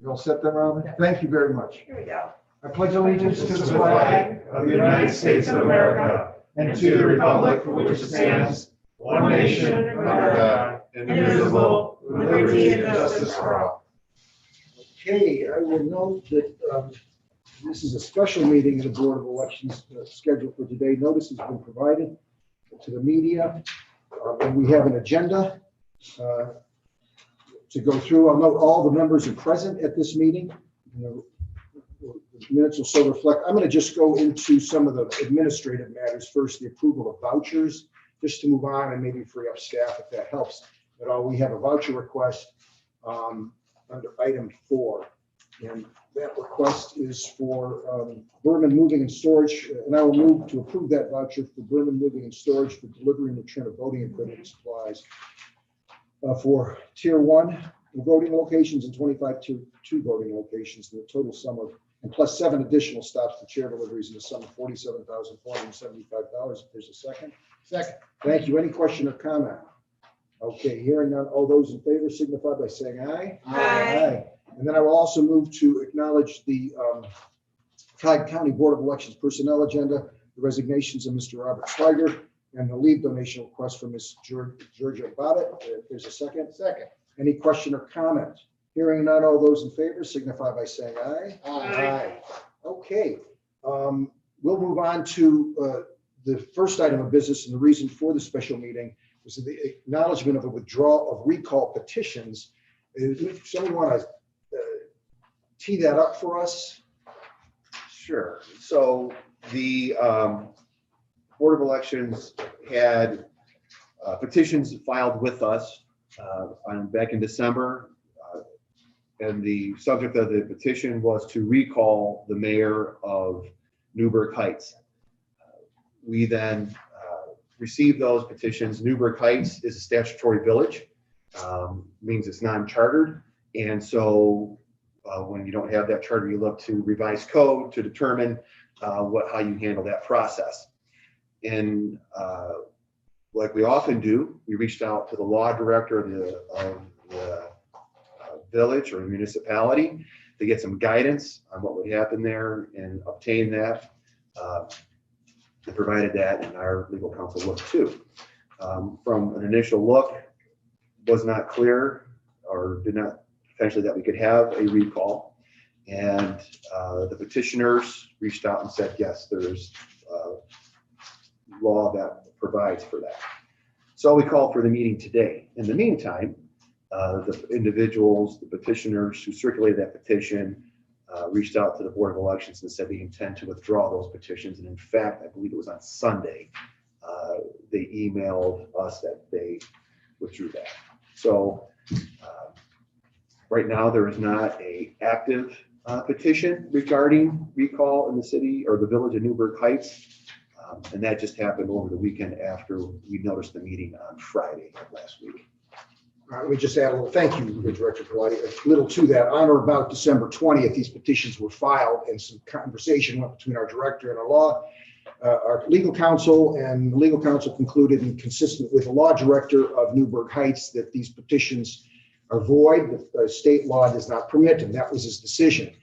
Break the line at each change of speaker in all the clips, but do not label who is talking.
You all set then, Robin? Thank you very much.
Here we go.
I pledge allegiance to the
flag of the United States of America and to the republic for which it stands, one nation, under God, indivisible, with liberty and justice for all.
Okay, I will note that this is a special meeting of the Board of Elections scheduled for today. Notice has been provided to the media, and we have an agenda to go through. I'll note all the members are present at this meeting. The minutes will so reflect. I'm going to just go into some of the administrative matters first, the approval of vouchers, just to move on and maybe free up staff if that helps at all. We have a voucher request under item 4, and that request is for Berman Moving and Storage, and I will move to approve that voucher for Berman Moving and Storage for delivery and return of voting equipment and supplies for Tier 1 voting locations and 25 Tier 2 voting locations, in the total sum of, and plus 7 additional stops for chair deliveries in the sum of $47,475. If there's a second. Second. Thank you. Any question or comment? Okay, hearing none. All those in favor signify by saying aye.
Aye.
And then I will also move to acknowledge the Cuyahoga County Board of Elections personnel agenda, the resignations of Mr. Robert Schweiger, and the leave donation request from Ms. Georgia Bobbitt. If there's a second. Second. Any question or comment? Hearing none, all those in favor signify by saying aye.
Aye.
Okay, we'll move on to the first item of business, and the reason for the special meeting was the acknowledgement of a withdrawal of recall petitions. If someone want to tee that up for us?
Sure. So the Board of Elections had petitions filed with us back in December. And the subject of the petition was to recall the mayor of Newburgh Heights. We then received those petitions. Newburgh Heights is a statutory village, means it's non-chartered. And so when you don't have that charter, you look to revised code to determine how you handle that process. And like we often do, we reached out to the law director of the village or municipality to get some guidance on what would happen there and obtain that. And provided that, and our legal counsel looked too. From an initial look, was not clear or did not potentially that we could have a recall. And the petitioners reached out and said, yes, there's law that provides for that. So we called for the meeting today. In the meantime, the individuals, the petitioners who circulated that petition reached out to the Board of Elections and said they intend to withdraw those petitions. And in fact, I believe it was on Sunday, they emailed us that they withdrew that. So right now there is not an active petition regarding recall in the city or the village of Newburgh Heights. And that just happened over the weekend after we noticed the meeting on Friday of last week.
Let me just add a little, thank you, Director Galati. A little to that. On or about December 20th, these petitions were filed and some conversation went between our director and our legal counsel, and the legal counsel concluded, and consistent with the law director of Newburgh Heights, that these petitions are void. The state law does not permit them. That was his decision.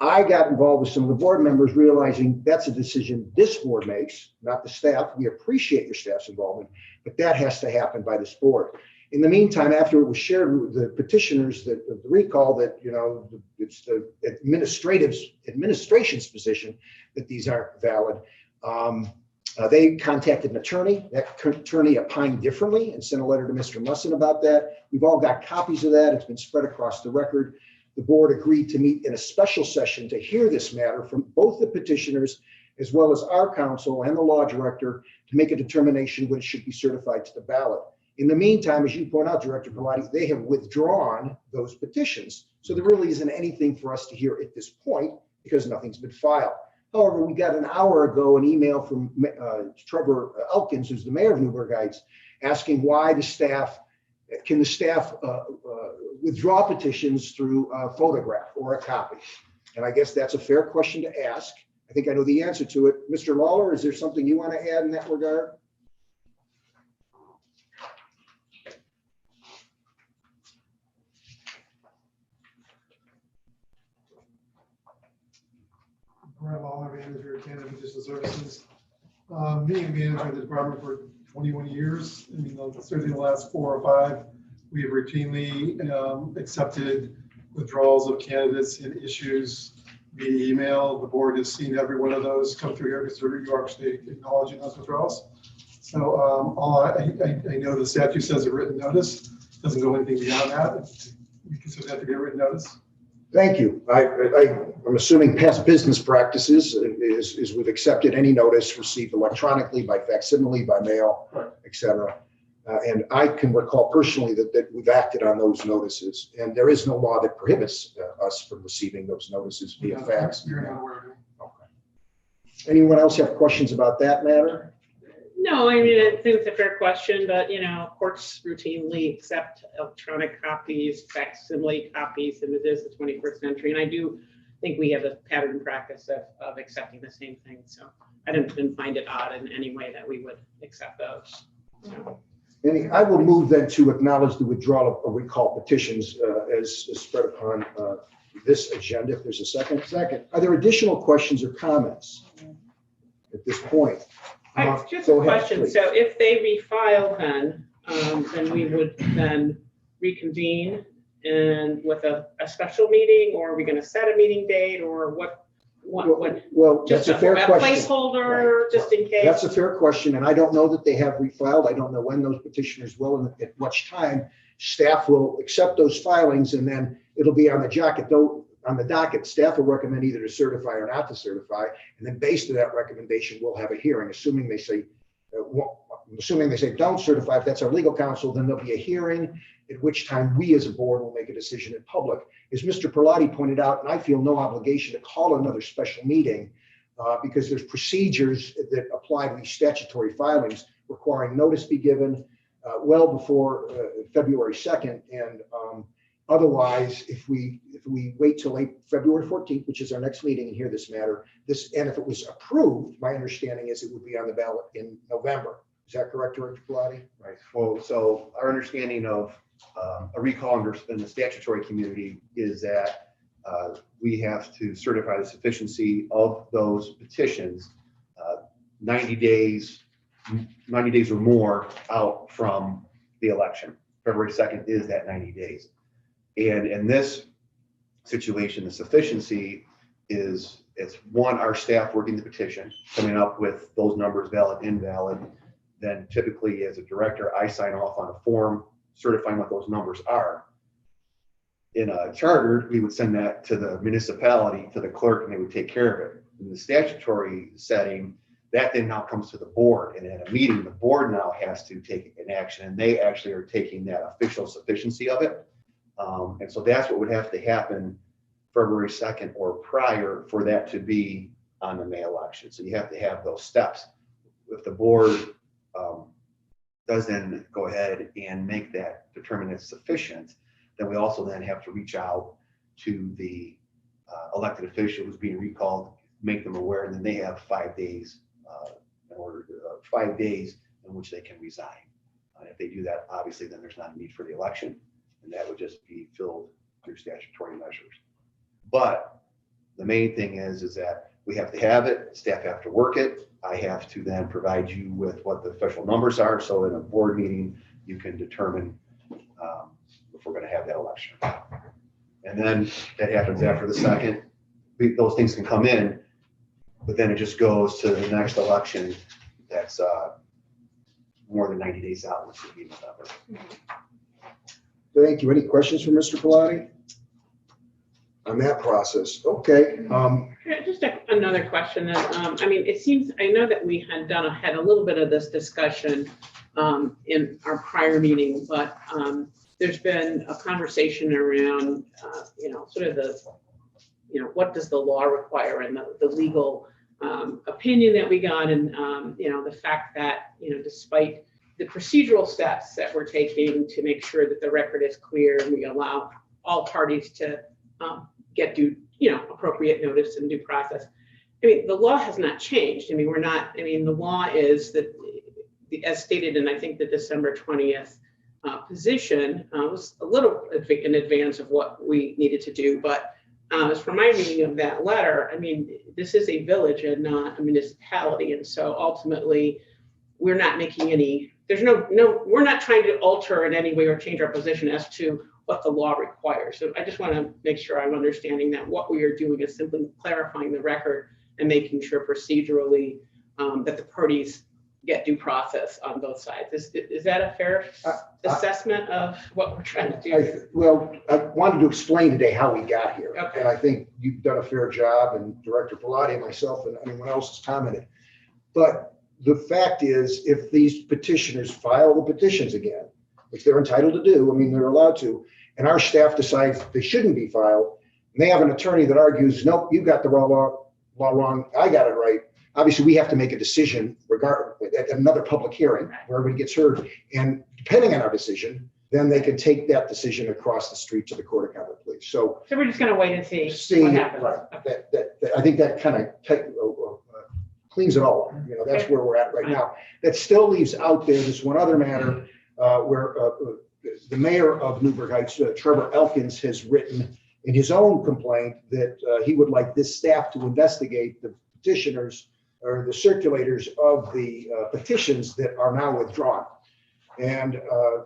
I got involved with some of the board members, realizing that's a decision this board makes, not the staff. We appreciate your staff's involvement, but that has to happen by this board. In the meantime, after it was shared with the petitioners that the recall, that it's the administration's position that these aren't valid, they contacted an attorney. That attorney opined differently and sent a letter to Mr. Musson about that. We've all got copies of that. It's been spread across the record. The board agreed to meet in a special session to hear this matter from both the petitioners as well as our counsel and the law director to make a determination when it should be certified to the ballot. In the meantime, as you point out, Director Galati, they have withdrawn those petitions. So there really isn't anything for us to hear at this point because nothing's been filed. However, we got an hour ago an email from Trevor Elkins, who's the mayor of Newburgh Heights, asking why the staff withdraw petitions through a photograph or a copy. And I guess that's a fair question to ask. I think I know the answer to it. Mr. Lawler, is there something you want to add in that regard?
Graham Lawler, manager of Canada Petition Services. Being manager of the department for 21 years, I mean, certainly the last 4 or 5, we have routinely accepted withdrawals of candidates and issues via email. The board has seen every one of those come through here because you are actually acknowledging those withdrawals. So I know the statute says a written notice, doesn't go anything beyond that. We consider that to be a written notice.
Thank you. I'm assuming past business practices is we've accepted any notice received electronically, by facsimile, by mail,
Right.
et cetera. And I can recall personally that we've acted on those notices, and there is no law that prohibits us from receiving those notices via fax.
You're not aware of it.
Okay. Anyone else have questions about that matter?
No, I mean, I think it's a fair question, but, courts routinely accept electronic copies, facsimile copies, and it is the 21st century. And I do think we have a pattern and practice of accepting the same thing. So I didn't find it odd in any way that we would accept those. So.
I will move then to acknowledge the withdrawal of recall petitions as spread upon this agenda. If there's a second. Second. Are there additional questions or comments at this point?
Just a
Go ahead,
question.
please.
So if they refile then we would then reconvene and with a special meeting, or are we going to set a meeting date, or what?
Well, that's
Just
a fair question.
placeholder,
Right.
just in case.
That's a fair question, and I don't know that they have refiled. I don't know when those petitioners will, and at which time staff will accept those filings, and then it'll be on the docket. Though on the docket, staff will recommend either to certify or not to certify, and then based on that recommendation, we'll have a hearing. Assuming they say don't certify, if that's our legal counsel, then there'll be a hearing, at which time we as a board will make a decision in public. As Mr. Perlotti pointed out, and I feel no obligation to call another special meeting because there's procedures that apply to these statutory filings requiring notice be given well before February 2nd. And otherwise, if we wait till February 14th, which is our next meeting, and hear this matter, and if it was approved, my understanding is it would be on the ballot in November. Is that correct, Director Pilati?
Right. Well, so our understanding of a recall in the statutory community is that we have to certify the sufficiency of those petitions 90 days or more out from the election. February 2nd is that 90 days. And in this situation, the sufficiency is, it's one, our staff working the petition, coming up with those numbers, valid, invalid. Then typically as a director, I sign off on a form certifying what those numbers are. In a charter, we would send that to the municipality, to the clerk, and they would take care of it. In the statutory setting, that then now comes to the board, and at a meeting, the board now has to take an action, and they actually are taking that official sufficiency of it. And so that's what would have to happen February 2nd or prior for that to be on the May election. So you have to have those steps. If the board does then go ahead and make that determine it's sufficient, then we also then have to reach out to the elected official who's being recalled, make them aware, and then they have 5 days in which they can resign. If they do that, obviously, then there's not a need for the election, and that would just be filled through statutory measures. But the main thing is that we have to have it, staff have to work it. I have to then provide you with what the official numbers are. So in a board meeting, you can determine if we're going to have that election. And then that happens after the 2nd. Those things can come in, but then it just goes to the next election that's more than 90 days out, which would be November.
Thank you. Any questions for Mr. Pilati on that process? Okay.
Just another question. I mean, it seems, I know that we had had a little bit of this discussion in our prior meeting, but there's been a conversation around, sort of the, what does the law require, and the legal opinion that we got, and the fact that, despite the procedural steps that we're taking to make sure that the record is clear and we allow all parties to get due, appropriate notice and due process. I mean, the law has not changed. I mean, the law is that, as stated in, I think, the December 20th position was a little in advance of what we needed to do, but as for my reading of that letter, I mean, this is a village and not a municipality. And so ultimately, we're not making any, there's we're not trying to alter in any way or change our position as to what the law requires. So I just want to make sure I'm understanding that what we are doing is simply clarifying the record and making sure procedurally that the parties get due process on both sides. Is that a fair assessment of what we're trying to do?
Well, I wanted to explain today how we got here.
Okay.
And I think you've done a fair job, and Director Pilati and myself and anyone else has commented. But the fact is, if these petitioners file the petitions again, which they're entitled to do, I mean, they're allowed to, and our staff decides they shouldn't be filed, and they have an attorney that argues, nope, you got the law wrong, I got it right. Obviously, we have to make a decision at another public hearing where everybody gets heard. And depending on our decision, then they can take that decision across the street to the Court of Common Pleas. So
we're just going to wait and see what happens.
Right. I think that kind of cleans it all up. You know, that's where we're at right now. That still leaves out there this one other matter where the mayor of Newburgh Heights, Trevor Elkins, has written in his own complaint that he would like this staff to investigate the petitioners or the circulators of the petitions that are now withdrawn. And,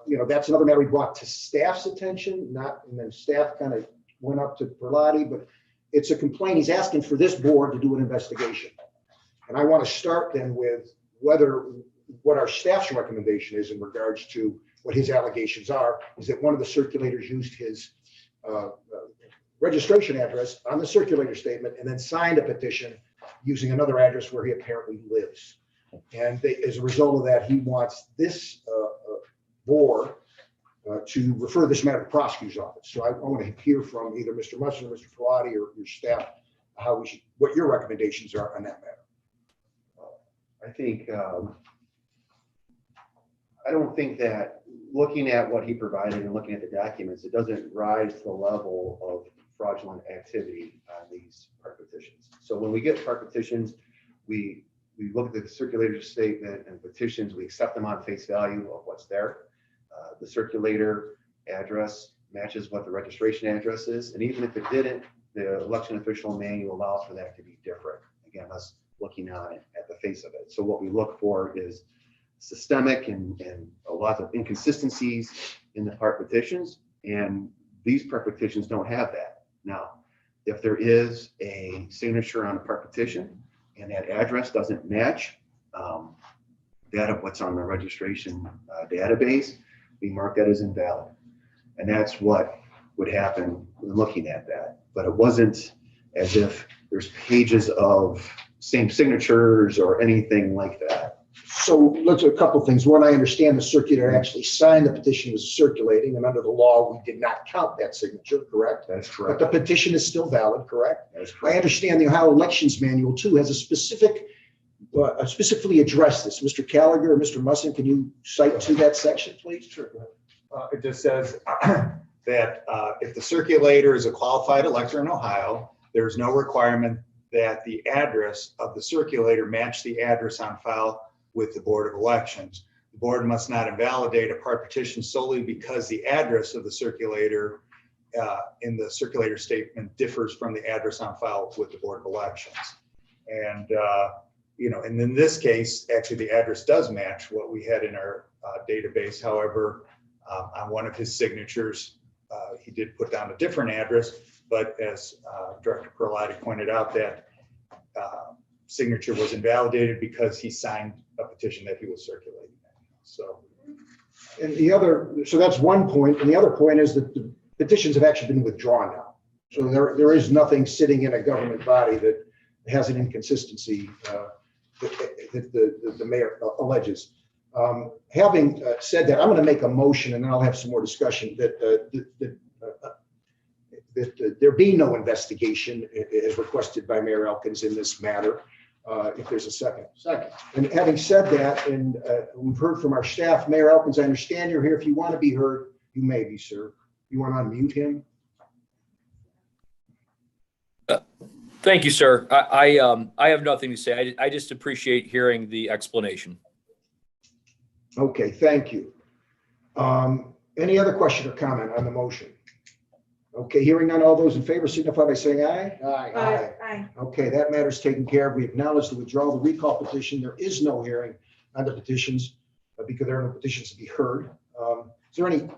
you know, that's another matter we brought to staff's attention, and then staff kind of went up to Pilati, but it's a complaint. He's asking for this board to do an investigation. And I want to start then with what our staff's recommendation is in regards to what his allegations are, is that one of the circulators used his registration address on the circulator statement and then signed a petition using another address where he apparently lives. And as a result of that, he wants this board to refer this matter to the prosecutor's office. So I want to hear from either Mr. Musson or Mr. Pilati or your staff what your recommendations are on that matter.
I think, I don't think that looking at what he provided and looking at the documents, it doesn't rise to the level of fraudulent activity on these park petitions. So when we get park petitions, we look at the circulator statement and petitions, we accept them on face value of what's there. The circulator address matches what the registration address is. And even if it didn't, the election official manual allows for that to be different. Again, us looking on it at the face of it. So what we look for is systemic and a lot of inconsistencies in the park petitions. And these park petitions don't have that. Now, if there is a signature on a park petition and that address doesn't match that of what's on the registration database, we mark that as invalid. And that's what would happen when looking at that. But it wasn't as if there's pages of same signatures or anything like that.
So let's do a couple of things. One, I understand the circulator actually signed the petition was circulating, and under the law, we did not count that signature, correct?
That's
But
correct.
the petition is still valid, correct?
That's
I
correct.
understand the Ohio Elections Manual too has a specifically addressed this. Mr. Gallagher or Mr. Musson, can you cite to that section, please? Sure.
It just says that if the circulator is a qualified elector in Ohio, there's no requirement that the address of the circulator match the address on file with the Board of Elections. The board must not invalidate a park petition solely because the address of the circulator in the circulator statement differs from the address on file with the Board of Elections. And, you know, and in this case, actually the address does match what we had in our database. However, on one of his signatures, he did put down a different address, but as Director Pilati pointed out, that signature was invalidated because he signed a petition that he was circulating. So,
And so that's one point. And the other point is that the petitions have actually been withdrawn now. So there is nothing sitting in a government body that has an inconsistency that the mayor alleges. Having said that, I'm going to make a motion and then I'll have some more discussion that there be no investigation as requested by Mayor Elkins in this matter. If there's a second. And having said that, and we've heard from our staff, Mayor Elkins, I understand you're here. If you want to be heard, you may be, sir. You want to unmute him?
Thank you, sir. I have nothing to say. I just appreciate hearing the explanation.
Okay, thank you. Any other question or comment on the motion? Okay, hearing none, all those in favor signify by saying aye.
Aye.
Okay, that matter's taken care of. We acknowledge the withdrawal of the recall petition. There is no hearing on the petitions because there are no petitions to be heard. Is there any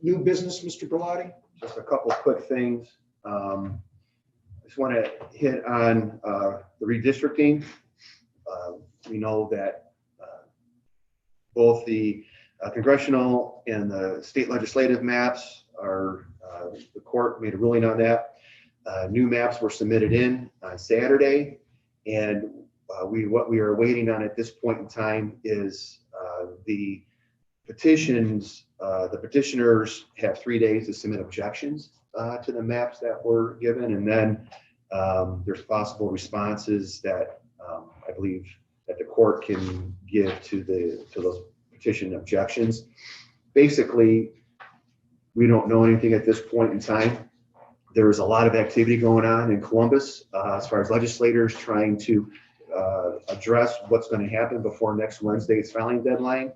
new business, Mr. Bellotti?
Just a couple of quick things. I just want to hit on the redistricting. We know that both the congressional and the state legislative maps are, the court made a ruling on that. New maps were submitted in on Saturday, and what we are waiting on at this point in time is the petitions. The petitioners have 3 days to submit objections to the maps that were given, and then there's possible responses that I believe that the court can give to those petition objections. Basically, we don't know anything at this point in time. There is a lot of activity going on in Columbus as far as legislators trying to address what's going to happen before next Wednesday's filing deadline.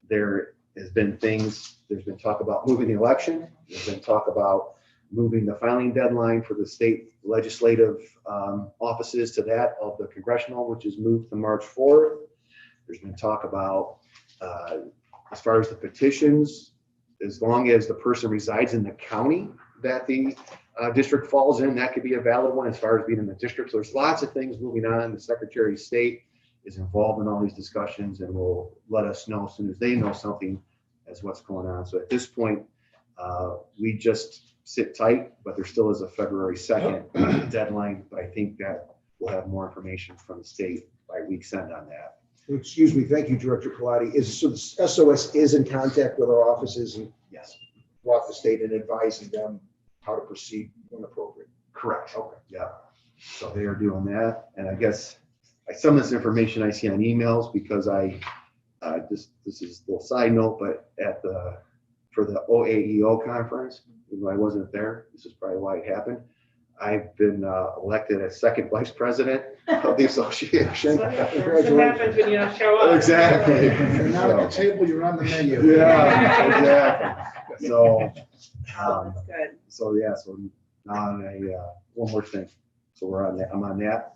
There has been there's been talk about moving the election. There's been talk about moving the filing deadline for the state legislative offices to that of the congressional, which is moved to March 4th. There's been talk about, as far as the petitions, as long as the person resides in the county that the district falls in, that could be a valid one as far as being in the district. So there's lots of things moving on. The Secretary of State is involved in all these discussions and will let us know as soon as they know something as what's going on. So at this point, we just sit tight, but there still is a February 2nd deadline. But I think that we'll have more information from the state by week's end on that.
Excuse me, thank you, Director Pilati. So SOS is in contact with our offices and
Yes,
throughout the state and advising them how to proceed when appropriate.
correct. Okay. Yeah. So they are doing that. And I guess some of this information I see on emails because this is a little side note, but for the OAEO conference, even though I wasn't there, this is probably why it happened. I've been elected as second vice president of the association.
What happens when you don't show up?
Exactly.
You're not at the table, you're on the menu.
Yeah, exactly. So,
Oh, that's good.
so yeah, so now on one more thing. So we're on that. I'm on that.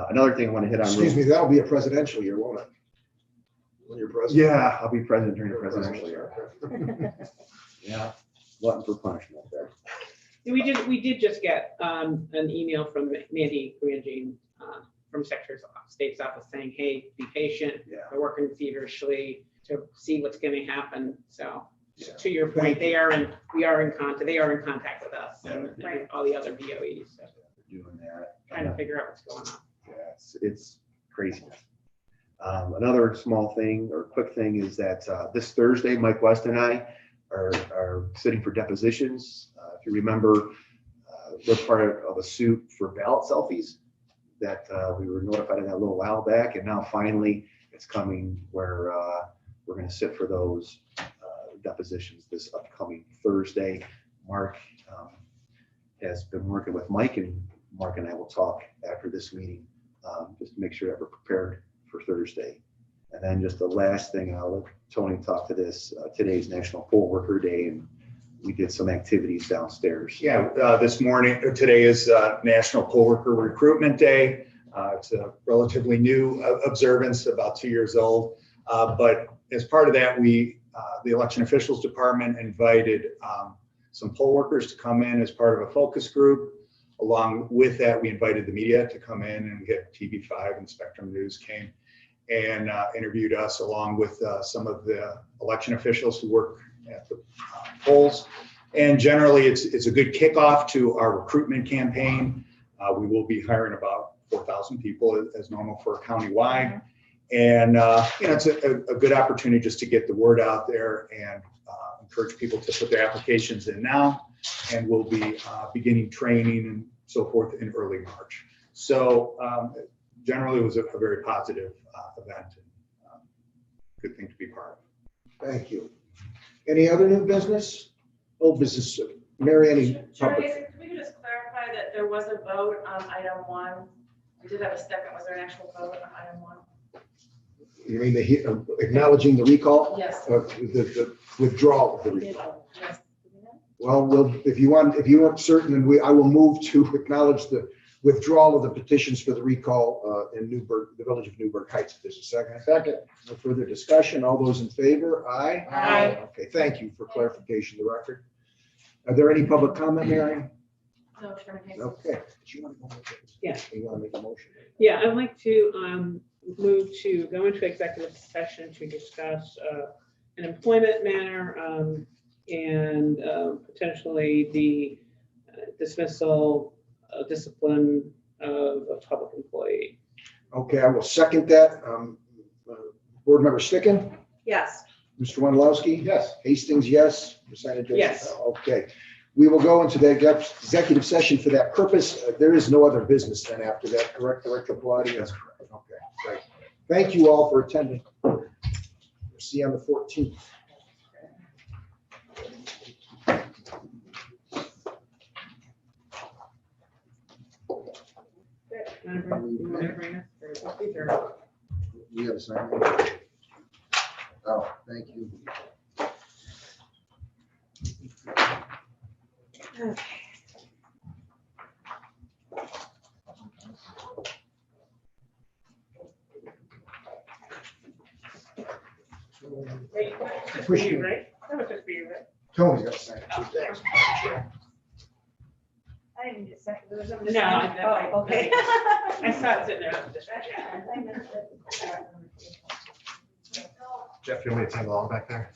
Another thing I want to hit on.
Excuse me, that'll be a presidential year, won't it? When you're president.
Yeah, I'll be president during the presidential year. Yeah, glutton for punishment there.
We did just get an email from Mandy Grandjean from Secretary of State's office saying, hey, be patient.
Yeah.
They're working feverishly to see what's going to happen. So
Yeah.
to your point, they are in contact with us and all the other BOEs. So
Doing that.
trying to figure out what's going on.
Yeah, it's craziness. Another small thing or quick thing is that this Thursday, Mike West and I are sitting for depositions. If you remember, we're part of a suit for ballot selfies that we were notified of that a little while back, and now finally it's coming where we're going to sit for those depositions this upcoming Thursday. Mark has been working with Mike, and Mark and I will talk after this meeting just to make sure that we're prepared for Thursday. And then just the last thing, I'll let Tony talk to this. Today's National Poll Worker Day, and we did some activities downstairs.
Yeah, today is National Poll Worker Recruitment Day. It's a relatively new observance, about 2 years old. But as part of that, the election officials department invited some poll workers to come in as part of a focus group. Along with that, we invited the media to come in, and we had TV5 and Spectrum News came and interviewed us along with some of the election officials who work at the polls. And generally, it's a good kickoff to our recruitment campaign. We will be hiring about 4,000 people as normal for a countywide. And it's a good opportunity just to get the word out there and encourage people to put their applications in now. And we'll be beginning training and so forth in early March. So generally, it was a very positive event and good thing to be part of.
Thank you. Any other new business? Old business, Mary, any
Charlie,
public?
can we just clarify that there was a vote on item 1? We did have a second. Was there an actual vote on item 1?
You mean acknowledging the recall?
Yes.
The withdrawal of the recall?
Yes.
Well, if you weren't certain, then I will move to acknowledge the withdrawal of the petitions for the recall in Newburgh, the village of Newburgh Heights. If there's a second. Second. No further discussion. All those in favor? Aye.
Aye.
Okay, thank you for clarification of the record. Are there any public comment, Mary?
No, Chairman Hayes.
Okay. Do you want to go with this?
Yeah.
You want to make a motion?
Yeah, I'd like to move to go into executive session to discuss an employment matter and potentially the dismissal, discipline of a public employee.
Okay, I will second that. Board Member Sticken?
Yes.
Mr. Wondolowski? Yes. Hastings, yes. Ms.
Yes.
Okay. We will go into the executive session for that purpose. There is no other business then after that, correct, Director Bellotti? That's correct. Okay, great. Thank you all for attending. We'll see you on the 14th. We have a sign. Oh, thank you.
Okay.
Just for you, right? That was just for you, right?
Tony's got a sign. Thanks.
I didn't get second. There was a-
No, I-
Oh, okay.
I saw it sitting there.
Jeff, you want me to tangle along back there?